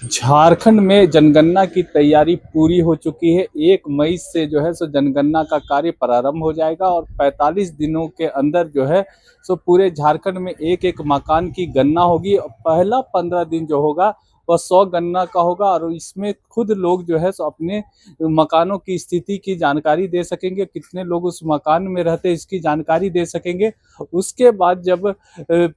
झारखंड में जनगणना की तैयारी पूरी हो चुकी है। 1 मई से जो है सो जनगणना का कार्य प्रारंभ हो जाएगा और 45 दिनों के अंदर जो है सो पूरे झारखंड में एक एक मकान की गणना होगी। पहला 15 दिन जो होगा वह 100 गणना का होगा और इसमें खुद लोग जो है सो अपने मकानों की स्थिति की जानकारी दे सकेंगे, कितने लोग उस मकान में रहते हैं इसकी जानकारी दे सकेंगे। उसके बाद जब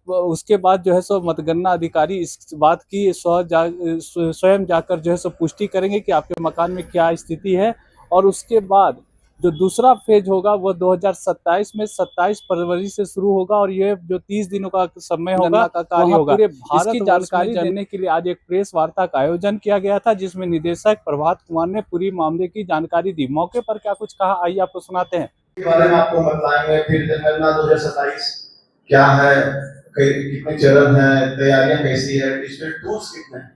उसके बाद जो है सो मतगणना अधिकारी इस बात की स्वयं जाकर जो है सो पुष्टि करेंगे कि आपके मकान में क्या स्थिति है। और उसके बाद जो दूसरा फेज होगा वो 2027 में 27 फरवरी से शुरू होगा और ये जो 30 दिनों का समय होगा का कार्य होगा। पूरे भारत की जानकारी देने के लिए आज एक प्रेस वार्ता का आयोजन किया गया था, जिसमें निदेशक प्रभात कुमार ने पूरी मामले की जानकारी दी। मौके पर क्या कुछ कहा, आइए आपको सुनाते हैं। बारे में आपको बताएंगे। फिर जनगणना 2027 क्या है, कितने चरण है, तैयारियां कैसी है, डिजिटल टूल्स कितने हैं,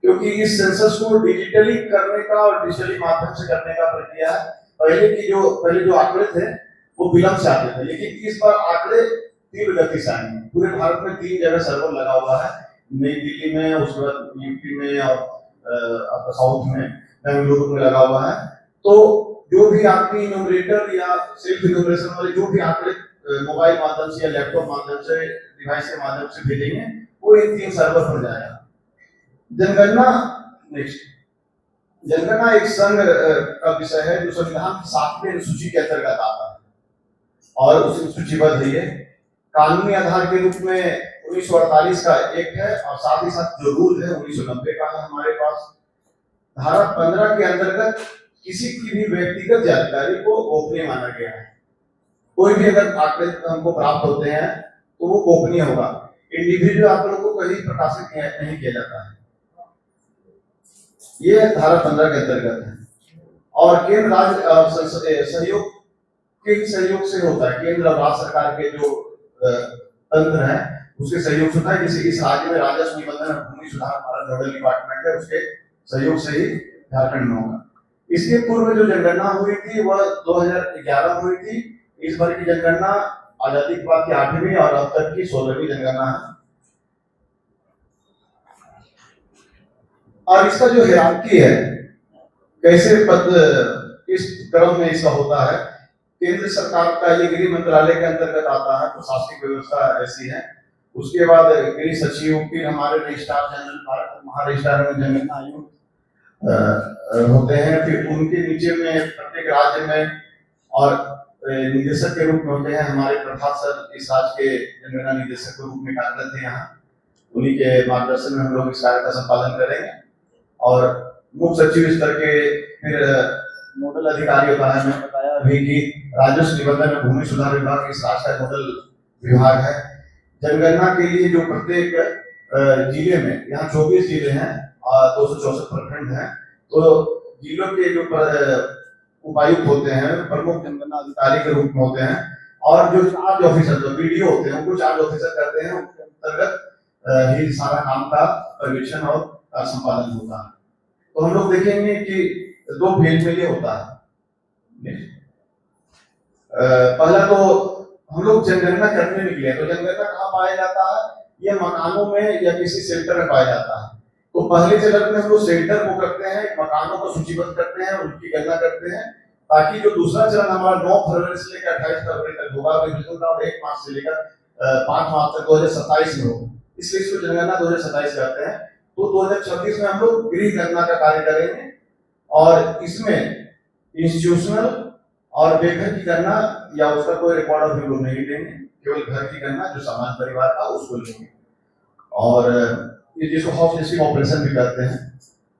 क्योंकि इस सेंसस को डिजिटली करने का और डिजिटली माध्यम से करने का प्रक्रिया है। पहले जो आंकड़े थे वो विलंब से आते थे, लेकिन इस बार आंकड़े तीव्र गति से आएंगे। पूरे भारत में 3 जगह सर्वर लगा हुआ है, नई दिल्ली में, उसके बाद यूपी में और साउथ में, बेंगलुरु में लगा हुआ है। तो जो भी आदमी न्यूमरेटर या सेल्फ इन्यूमरेशन वाले जो भी आंकड़े मोबाइल माध्यम से या लैपटॉप माध्यम से, डिवाइस के माध्यम से भेजेंगे, वो इन 3 सर्वर पर जाएगा। जनगणना नेक्स्ट, जनगणना एक संघ का विषय है जो संविधान की 7वीं अनुसूची के अंतर्गत आता है और उसमें सूचीबद्ध है। कानूनी आधार के रूप में 1948 का एक्ट है और साथ ही साथ जो रूल है 1990 का है हमारे पास। धारा 15 के अंतर्गत किसी की भी व्यक्तिगत जानकारी को गोपनीय माना गया है। कोई भी अगर आंकड़े हमको प्राप्त होते हैं तो वो गोपनीय होगा, इंडिविजुअल आंकड़ों को कहीं प्रकाशित नहीं किया जाता है। ये धारा 15 के अंतर्गत है और केंद्र राज्य सहयोग से होता है। केंद्र और राज्य सरकार के जो तंत्र है उसके सहयोग से होता है। जैसे इस राज्य में राजस्व निबंधन और भूमि सुधार हमारा नोडल डिपार्टमेंट है, उसके सहयोग से ही झारखंड में होगा। इसके पूर्व जो जनगणना हुई थी वह 2011 में हुई थी। इस बार की जनगणना आजादी के बाद की 8वीं और अब तक की 16वीं जनगणना है। और इसका जो हिरार्की है, कैसे इस क्रम में इसका होता है, केंद्र सरकार का ये गृह मंत्रालय के अंतर्गत आता है, प्रशासनिक व्यवस्था ऐसी है। उसके बाद गृह सचिव, फिर हमारे रजिस्ट्रार जनरल, भारत महारजिस्ट्रार में जनगणना आयोग होते हैं। फिर उनके नीचे में प्रत्येक राज्य में और निदेशक के रूप में होते हैं हमारे प्रभात सर, इस राज्य के जनगणना निदेशक के रूप में कार्यरत है यहाँ। उन्हीं के मार्गदर्शन में हम लोग इस कार्य का संपादन करेंगे। और मुख्य सचिव स्तर के फिर नोडल अधिकारी होता है, मैंने बताया अभी कि राजस्व निबंधन और भूमि सुधार विभाग इस राज्य का नोडल विभाग है। जनगणना के लिए जो प्रत्येक जिले में, यहाँ 24 जिले हैं और 264 प्रखंड हैं, तो जिलों के जो उपायुक्त होते हैं प्रमुख जनगणना अधिकारी के रूप में होते हैं और जो चार्ज ऑफिसर जो वीडियो होते हैं उनको चार्ज ऑफिसर करते हैं। उनके अंतर्गत ही सारा काम का पर्यवेक्षण और संपादन होता है। तो हम लोग देखेंगे कि 2 फेज में ये होता है। पहला तो हम लोग जनगणना करने निकले, तो जनगणना कहाँ पाया जाता है? ये मकानों में या किसी सेंटर में पाया जाता है। तो पहले चरण में हम लोग सेंटर को करते हैं, मकानों को सूचीबद्ध करते हैं, उनकी गणना करते हैं, ताकि जो दूसरा चरण हमारा 9 फरवरी से लेकर 28 फरवरी तक होगा, और 1 मार्च से लेकर 5 मार्च तक 2027 में होगा। इसलिए इसको जनगणना 2027 करते हैं। तो 2026 में हम लोग गृह गणना का कार्य करेंगे और इसमें इंस्टीट्यूशनल और बेघर की गणना या उसका कोई रिकॉर्ड ऑफ व्यू नहीं लेंगे, केवल घर की गणना जो सामान्य परिवार का उसको लेंगे। और ये जिसको हाउस लिस्टिंग ऑपरेशन भी करते हैं।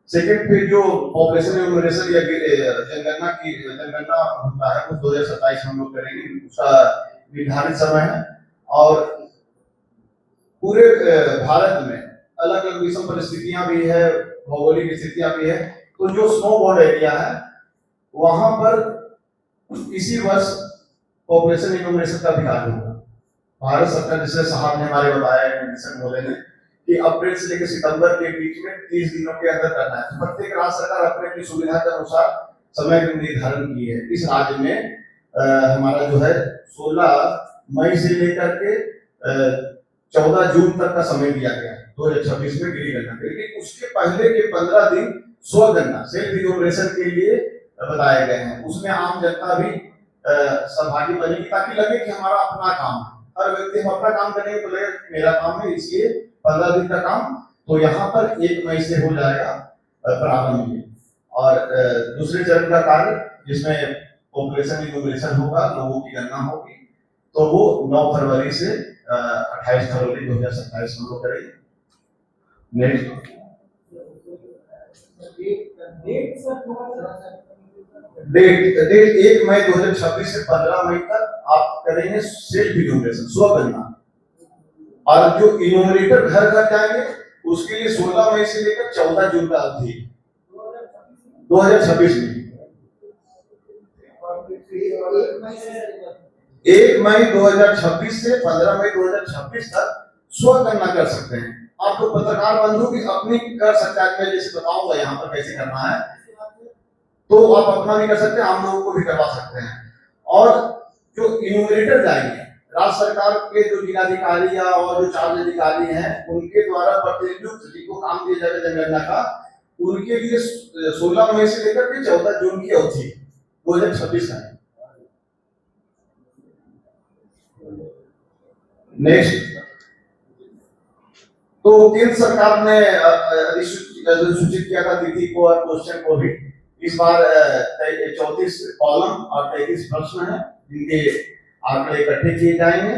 सेकंड फिर जो ऑपरेशन इन्यूमरेशन या जनगणना होता है वो 2027 में हम लोग करेंगे। उसका निर्धारित समय है और पूरे भारत में अलग अलग विषम परिस्थितियां भी है, भौगोलिक स्थितियां भी है। तो जो स्नो बॉर्ड एरिया है वहां पर इसी वर्ष पॉपुलेशन इन्यूमरेशन का भी कार्य होगा। भारत सरकार, जैसे साहब ने हमारे बताया, निदेशक बोले ने कि अप्रैल से लेकर सितंबर के बीच में 30 दिनों के अंदर करना है। तो प्रत्येक राज्य सरकार अपने अपनी सुविधा के अनुसार समय निर्धारण की है। इस राज्य में हमारा जो है 16 मई से लेकर के 14 जून तक का समय दिया गया है। 2026 में गिरी गणना, लेकिन उसके पहले के 15 दिन स्वगणना सेल्फ इन्यूमरेशन के लिए बताए गए हैं। उसमें आम जनता भी सहभागी बनेगी ताकि लगे कि हमारा अपना काम है। हर व्यक्ति हम अपना काम करेंगे तो लगे मेरा काम है, इसलिए 15 दिन का काम तो यहाँ पर 1 मई से हो जाएगा प्रारंभ। और दूसरे चरण का कार्य जिसमें पॉपुलेशन इन्यूमरेशन होगा, लोगों की गणना होगी, तो वो 9 फरवरी से 28 फरवरी 2027 में वो करेंगे। नेक्स्ट डेट 1 मई 2026 से 15 मई तक आप करेंगे सेल्फ इन्यूमरेशन, स्वगणना। और जो इन्यूमरेटर घर घर जाएंगे उसके लिए 16 मई से लेकर 14 जून का अवधि 2026 में। 1 मई 2026 से 15 मई 2026 तक स्वगणना कर सकते हैं। आप लोग पत्रकार बंधु भी अपनी कर सकते हैं, मैं जैसे बताऊंगा यहाँ पर कैसे करना है, तो आप अपना भी कर सकते हैं, आम लोगों को भी करवा सकते हैं। और जो इन्यूमरेटर जाएंगे, राज्य सरकार के जो जिलाधिकारी या और जो चार्ज अधिकारी हैं उनके द्वारा प्रतिनियुक्त जिनको काम दिया जाएगा जनगणना का, उनके लिए 16 मई से लेकर के 14 जून की अवधि 2026 का है। नेक्स्ट, तो केंद्र सरकार ने अधिसूचित किया था तिथि को और क्वेश्चन को भी। इस बार 34 कॉलम और 33 प्रश्न है जिनके आंकड़े इकट्ठे किए जाएंगे।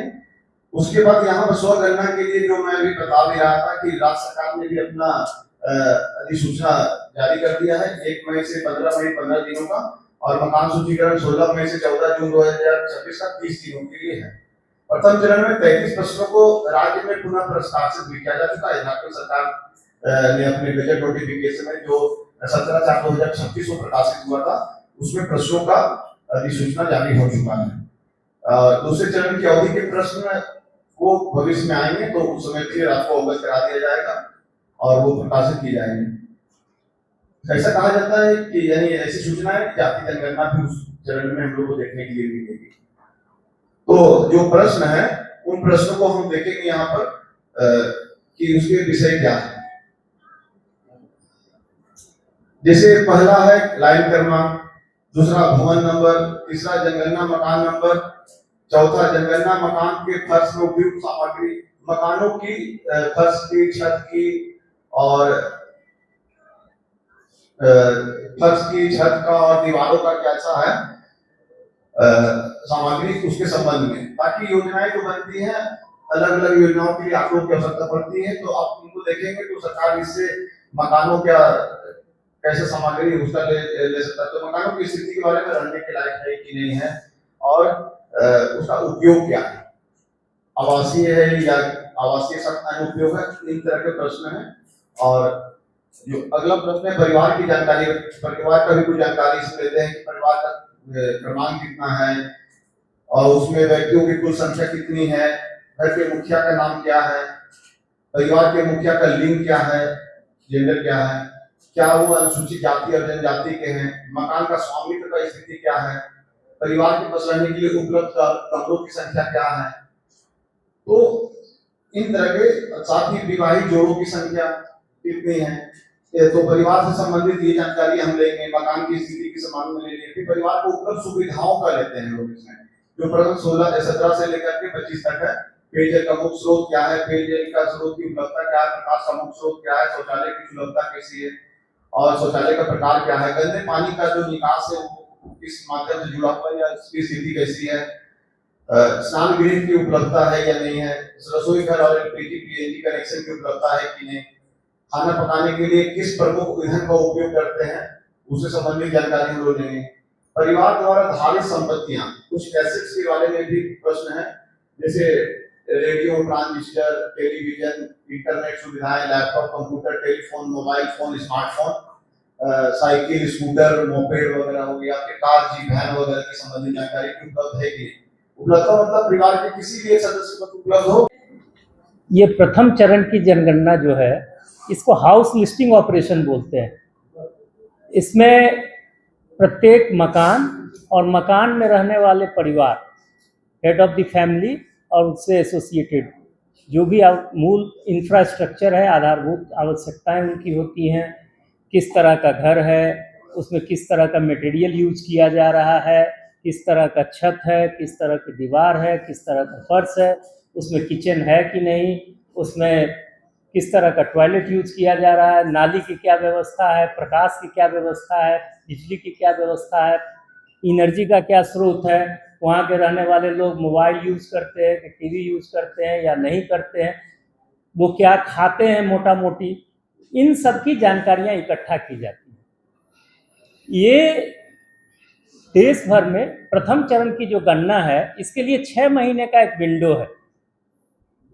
उसके बाद यहाँ पर स्वगणना के लिए जो मैं अभी बता भी रहा था कि राज्य सरकार ने भी अपना अधिसूचना जारी कर दिया है 1 मई से 15 मई 15 दिनों का, और मकान सूचीकरण 16 मई से 14 जून 2026 का 30 दिनों के लिए है। प्रथम चरण में 33 प्रश्नों को राज्य में पुनः प्रस्तावित भी किया जा चुका है। झारखंड सरकार ने अपने बजट नोटिफिकेशन में जो 17/4/2026 को प्रकाशित हुआ था उसमें प्रश्नों का अधिसूचना जारी हो चुका है। दूसरे चरण की अवधि के प्रश्न वो भविष्य में आएंगे तो उस समय फिर आपको अवगत करा दिया जाएगा और वो प्रकाशित किए जाएंगे। ऐसा कहा जाता है कि यानी ऐसी सूचनाएं जाति जनगणना भी उस चरण में हम लोग को देखने के लिए मिलेगी। तो जो प्रश्न है उन प्रश्नों को हम देखेंगे यहाँ पर कि उसके विषय क्या है। जैसे पहला है लाइन क्रमांक, दूसरा भवन नंबर, तीसरा जनगणना मकान नंबर, चौथा जनगणना मकान के फर्श में उपयुक्त सामग्री, मकानों की फर्श की, छत की और फर्श की, छत का और दीवारों का कैसा है सामग्री उसके संबंध में। ताकि योजनाएं जो बनती हैं अलग अलग योजनाओं के लिए आप लोगों की आवश्यकता पड़ती है, तो आप उनको देखेंगे तो सरकार इससे मकानों क्या कैसे सामग्री उसका ले सकता है। तो मकानों की स्थिति के बारे में रहने के लायक है कि नहीं है और उसका उपयोग क्या है, आवासीय है या आवासीय अनुपयोग है, इन तरह के प्रश्न हैं। और जो अगला प्रश्न है परिवार की जानकारी, परिवार का भी कुछ जानकारी इसमें देते हैं कि परिवार का क्रमांक कितना है और उसमें व्यक्तियों की कुल संख्या कितनी है, घर के मुखिया का नाम क्या है, परिवार के मुखिया का लिंग क्या है, जेंडर क्या है, क्या वो अनुसूचित जाति और जनजाति के हैं, मकान का स्वामित्व का स्थिति क्या है, परिवार के बस रहने के लिए उपलब्ध कमरों की संख्या क्या है। तो इन तरह के, साथ ही विवाहित जोड़ों की संख्या कितनी है, तो परिवार से संबंधित ये जानकारी हम लेंगे। मकान की स्थिति के संबंध में लेंगे। फिर परिवार को उपलब्ध सुविधाओं का लेते हैं लोग इसमें, जो प्रश्न 17 से लेकर के 25 तक है। पेयजल का मुख्य स्रोत क्या है, पेयजल का स्रोत की उपलब्धता क्या है, प्रकाश का मुख्य स्रोत क्या है, शौचालय की सुलभता कैसी है और शौचालय का प्रकार क्या है, गंदे पानी का जो निकास है वो किस माध्यम से जुड़ा हुआ है या इसकी स्थिति कैसी है, स्नान गृह की उपलब्धता है या नहीं है, रसोई घर और एलपीजी पीएनजी कनेक्शन की उपलब्धता है कि नहीं, खाना पकाने के लिए किस प्रमुख ईंधन का उपयोग करते हैं उससे संबंधित जानकारी हम लोग लेंगे। परिवार द्वारा धारित संपत्तियां, कुछ एसेट्स के बारे में भी प्रश्न है, जैसे रेडियो, ट्रांजिस्टर, टेलीविजन, इंटरनेट सुविधाएं, laptop, computer, telephone, mobile phone, smartphone, cycle, scooter, moped वगैरह हो गया, आपके कार, जीप, वैन वगैरह की संबंधित जानकारी उपलब्ध है कि उपलब्ध मतलब परिवार के किसी भी एक सदस्य को उपलब्ध हो। ये प्रथम चरण की जनगणना जो है इसको हाउस लिस्टिंग ऑपरेशन बोलते हैं। इसमें प्रत्येक मकान और मकान में रहने वाले परिवार, हेड ऑफ द फैमिली और उससे एसोसिएटेड जो भी मूल इंफ्रास्ट्रक्चर है, आधारभूत आवश्यकताएं उनकी होती हैं, किस तरह का घर है, उसमें किस तरह का मटेरियल यूज किया जा रहा है, किस तरह का छत है, किस तरह की दीवार है, किस तरह का फर्श है, उसमें किचन है कि नहीं, उसमें किस तरह का टॉयलेट यूज किया जा रहा है, नाली की क्या व्यवस्था है, प्रकाश की क्या व्यवस्था है, बिजली की क्या व्यवस्था है, एनर्जी का क्या स्रोत है, वहाँ के रहने वाले लोग मोबाइल यूज करते हैं कि टीवी यूज करते हैं या नहीं करते हैं, वो क्या खाते हैं मोटा मोटी, इन सब की जानकारियाँ इकट्ठा की जाती हैं। ये देश भर में प्रथम चरण की जो गणना है, इसके लिए 6 महीने का एक विंडो है,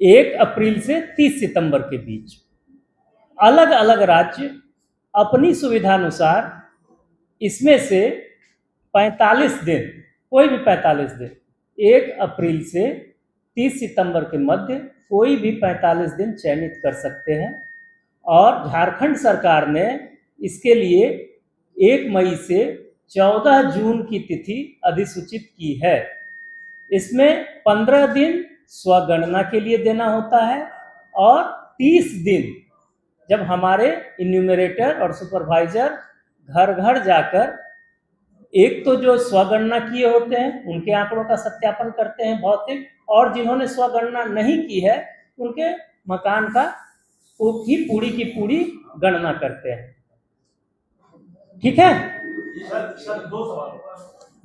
1 अप्रैल से 30 सितंबर के बीच। अलग अलग राज्य अपनी सुविधानुसार इसमें से 45 दिन, कोई भी 45 दिन, 1 अप्रैल से 30 सितंबर के मध्य कोई भी 45 दिन चयनित कर सकते हैं। और झारखंड सरकार ने इसके लिए 1 मई से 14 जून की तिथि अधिसूचित की है। इसमें 15 दिन स्वगणना के लिए देना होता है और 30 दिन जब हमारे इन्यूमरेटर और सुपरवाइजर घर घर जाकर एक तो जो स्वगणना किए होते हैं उनके आंकड़ों का सत्यापन करते हैं भौतिक, और जिन्होंने स्वगणना नहीं की है उनके मकान का की पूरी गणना करते हैं। ठीक है सर 2 सवाल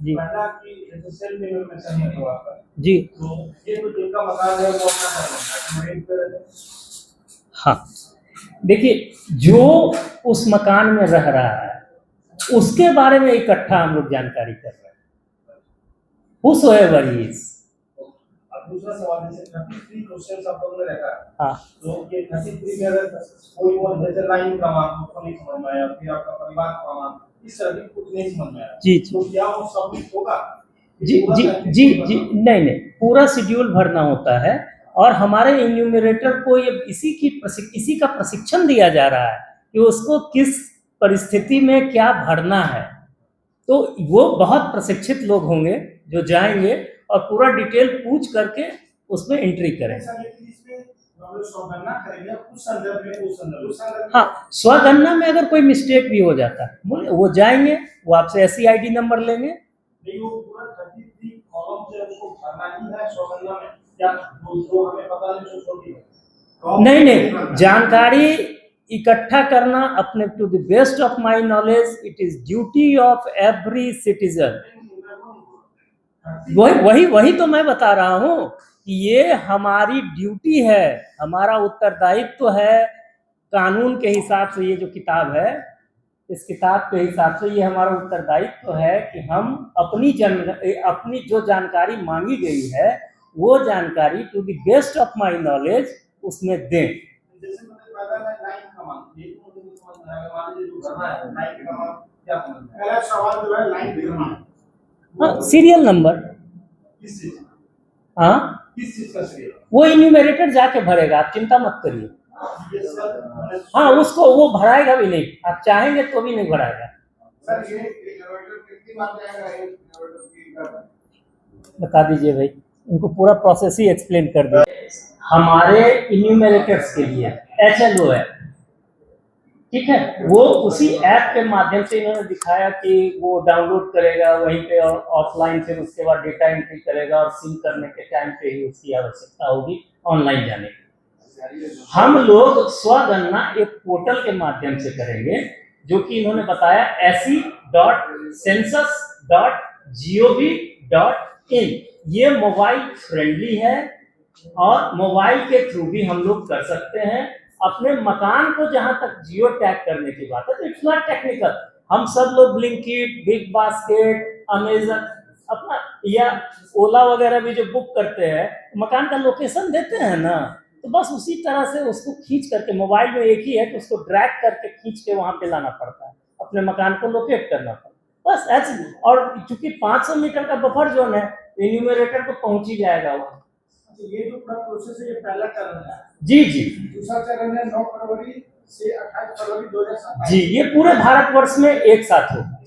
जी। पहला कि सेल्फ इन्फॉर्मेशन नहीं हुआ जी, तो ये तो जिनका मकान है वो अपना घर रेंट पे रहते हैं। हाँ, देखिए जो उस मकान में रह रहा है उसके बारे में इकट्ठा हम लोग जानकारी कर रहे हैं। Whosoever he is। अब दूसरा सवाल, जैसे 33 क्वेश्चंस आप लोगों ने रखा है, हाँ, तो ये 33 में अगर कोई वो जैसे लाइन का मान आपको नहीं समझ में आया, फिर आपका परिवार का मान, इस तरह की कुछ नहीं समझ में आया, जी तो क्या वो सबमिट होगा? जी जी जी जी नहीं, पूरा शेड्यूल भरना होता है और हमारे इन्यूमरेटर को ये इसी का प्रशिक्षण दिया जा रहा है कि उसको किस परिस्थिति में क्या भरना है। तो वो बहुत प्रशिक्षित लोग होंगे जो जाएंगे और पूरा डिटेल पूछ करके उसमें एंट्री करेंगे। हाँ, स्वगणना में अगर कोई मिस्टेक भी हो जाता है बोले वो जाएंगे, वो आपसे SCID नंबर लेंगे। नहीं, वो पूरा 33 कॉलम से उसको भरना ही है स्वगणना में, क्या दूसरों हमें पता नहीं छोटी नहीं, जानकारी इकट्ठा करना अपने to the best of my knowledge it is duty of every citizen. वही तो मैं बता रहा हूँ कि ये हमारी ड्यूटी है, हमारा उत्तरदायित्व है। कानून के हिसाब से ये जो किताब है, इस किताब के हिसाब से ये हमारा उत्तरदायित्व है कि हम अपनी जो जानकारी मांगी गई है वो जानकारी to the best of my knowledge उसमें दें। जैसे लाइन का मान, ये तो मुझे समझ में आया, मान लीजिए जो करना है लाइन का मान क्या समझ में आया? पहला सवाल जो है लाइन का मान, हाँ, सीरियल नंबर, किस चीज, हाँ किस चीज का सीरियल? वो इन्यूमरेटर जाके भरेगा, आप चिंता मत करिए। हाँ, उसको वो भराएगा भी नहीं, आप चाहेंगे तो भी नहीं भराएगा। सर ये इन्वर्टर कितनी बार जाएगा, इन्वर्टर की बता दीजिए भाई, उनको पूरा प्रोसेस ही एक्सप्लेन कर दिया। हमारे इन्यूमरेटर्स के लिए HLO है, ठीक है, वो उसी ऐप के माध्यम से इन्होंने दिखाया कि वो डाउनलोड करेगा वहीं पे और ऑफलाइन, फिर उसके बाद डेटा एंट्री करेगा और सिंक करने के टाइम पे ही उसकी आवश्यकता होगी ऑनलाइन जाने की। हम लोग स्वगणना एक पोर्टल के माध्यम से करेंगे जो कि इन्होंने बताया se.census.gov.in। ये मोबाइल फ्रेंडली है और मोबाइल के थ्रू भी हम लोग कर सकते हैं। अपने मकान को जहां तक जियो टैग करने की बात है तो इट्स नॉट टेक्निकल। हम सब लोग ब्लिंकिट, बिग बास्केट, अमेजन अपना या ओला वगैरह भी जो बुक करते हैं मकान का लोकेशन देते हैं ना, तो बस उसी तरह से उसको खींच करके, मोबाइल में एक ही है कि उसको ड्रैग करके खींच के वहां पे लाना पड़ता है, अपने मकान को लोकेट करना पड़ता है बस ऐसे। और चूंकि 500 मीटर का बफर जोन है, इन्यूमरेटर तो पहुंच ही जाएगा वहाँ। ये जो पूरा प्रोसेस है ये पहला चरण है। जी जी, दूसरा चरण है 9 फरवरी से 28 फरवरी 2027। जी, ये पूरे भारतवर्ष में एक साथ होगा।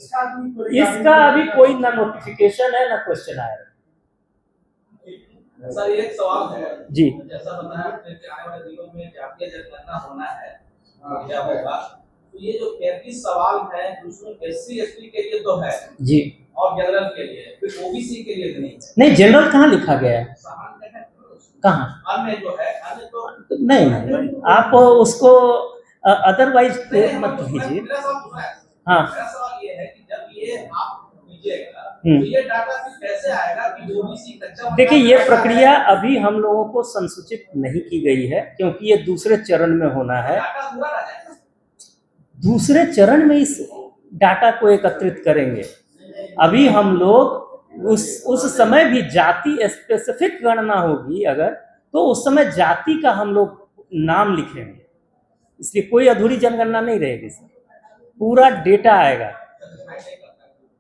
इसका अभी कोई ना नोटिफिकेशन है ना क्वेश्चन आया। सर एक सवाल है जी जैसा बताया आपने कि आने वाले दिनों में जातीय जनगणना होना है क्या होगा तो ये जो 33 सवाल है उसमें एससी एसटी के लिए तो है जी और जनरल के लिए फिर ओबीसी के लिए नहीं है नहीं, जनरल कहाँ लिखा गया है? सामान्य है कहाँ? अन्य जो है अन्य तो नहीं, आप उसको अदरवाइज मत कीजिए। मेरा सवाल दूसरा है हाँ मेरा सवाल ये है कि जब ये आप कीजिएगा हम्म। तो ये डाटा फिर कैसे आएगा कि ओबीसी कच्चा देखिए, मकान ये कैसा प्रक्रिया है? अभी हम लोगों को संसूचित नहीं की गई है, क्योंकि ये दूसरे चरण में होना है। डाटा पूरा आ जाएगा दूसरे चरण में इस डाटा को एकत्रित करेंगे। अभी हम लोग उस समय भी जाति स्पेसिफिक गणना होगी अगर, तो उस समय जाति का हम लोग नाम लिखेंगे, इसलिए कोई अधूरी जनगणना नहीं रहेगी सर, पूरा डेटा आएगा।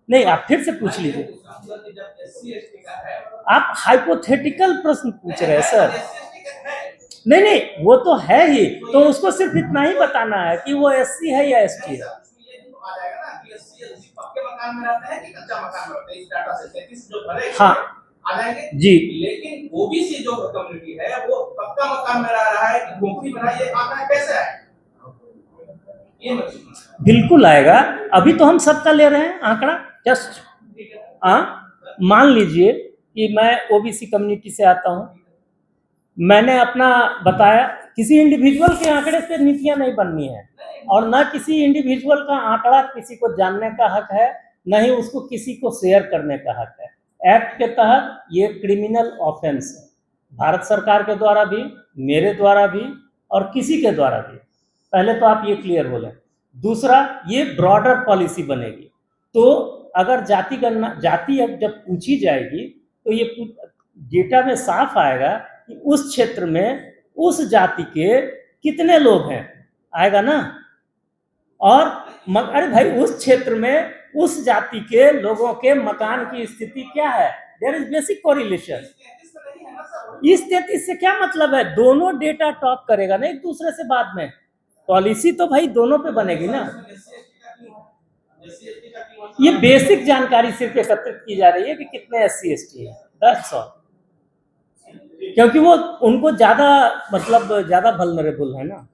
नहीं, आप फिर से पूछ लीजिए। जब एससी एसटी का है आप हाइपोथेटिकल प्रश्न पूछ रहे हैं सर। एससी एसटी का है नहीं, वो तो है ही, तो उसको सिर्फ इतना ही बताना है कि वो एससी है या एसटी है। इसमें ये तो आ जाएगा ना कि एससी एसटी पक्के मकान में रहते हैं कि कच्चा मकान में रहते हैं इस डाटा से 33 जो भरे हाँ। आ जाएंगे जी। लेकिन ओबीसी जो कम्युनिटी है वो पक्का मकान में रह रहा है कि झोपड़ी में रहा है, ये आंकड़ा कैसे आएगा ये मतलब बिल्कुल आएगा। अभी तो हम सबका ले रहे हैं आंकड़ा। जस्ट मान लीजिए कि मैं ओबीसी कम्युनिटी से आता हूं, मैंने अपना बताया, किसी इंडिविजुअल के आंकड़े से नीतियां नहीं बननी है, और न किसी इंडिविजुअल का आंकड़ा किसी को जानने का हक है, न ही उसको किसी को शेयर करने का हक है। एक्ट के तहत ये क्रिमिनल ऑफेंस है, भारत सरकार के द्वारा भी, मेरे द्वारा भी, और किसी के द्वारा भी। पहले तो आप ये क्लियर बोलें। दूसरा, ये ब्रॉडर पॉलिसी बनेगी, तो अगर जाति अब जब पूछी जाएगी तो ये डेटा में साफ आएगा कि उस क्षेत्र में उस जाति के कितने लोग हैं, आएगा ना। और अरे भाई, उस क्षेत्र में उस जाति के लोगों के मकान की स्थिति क्या है, देयर इज बेसिक कोरिलेशन। इस 33 से क्या मतलब है? दोनों डेटा टॉप करेगा ना एक दूसरे से बाद में। पॉलिसी तो भाई दोनों पे बनेगी ना। ये बेसिक जानकारी सिर्फ एकत्रित की जा रही है कि कितने एससी एसटी है, दैट्स ऑल, क्योंकि वो उनको ज्यादा मतलब ज्यादा वल्नरेबल है ना।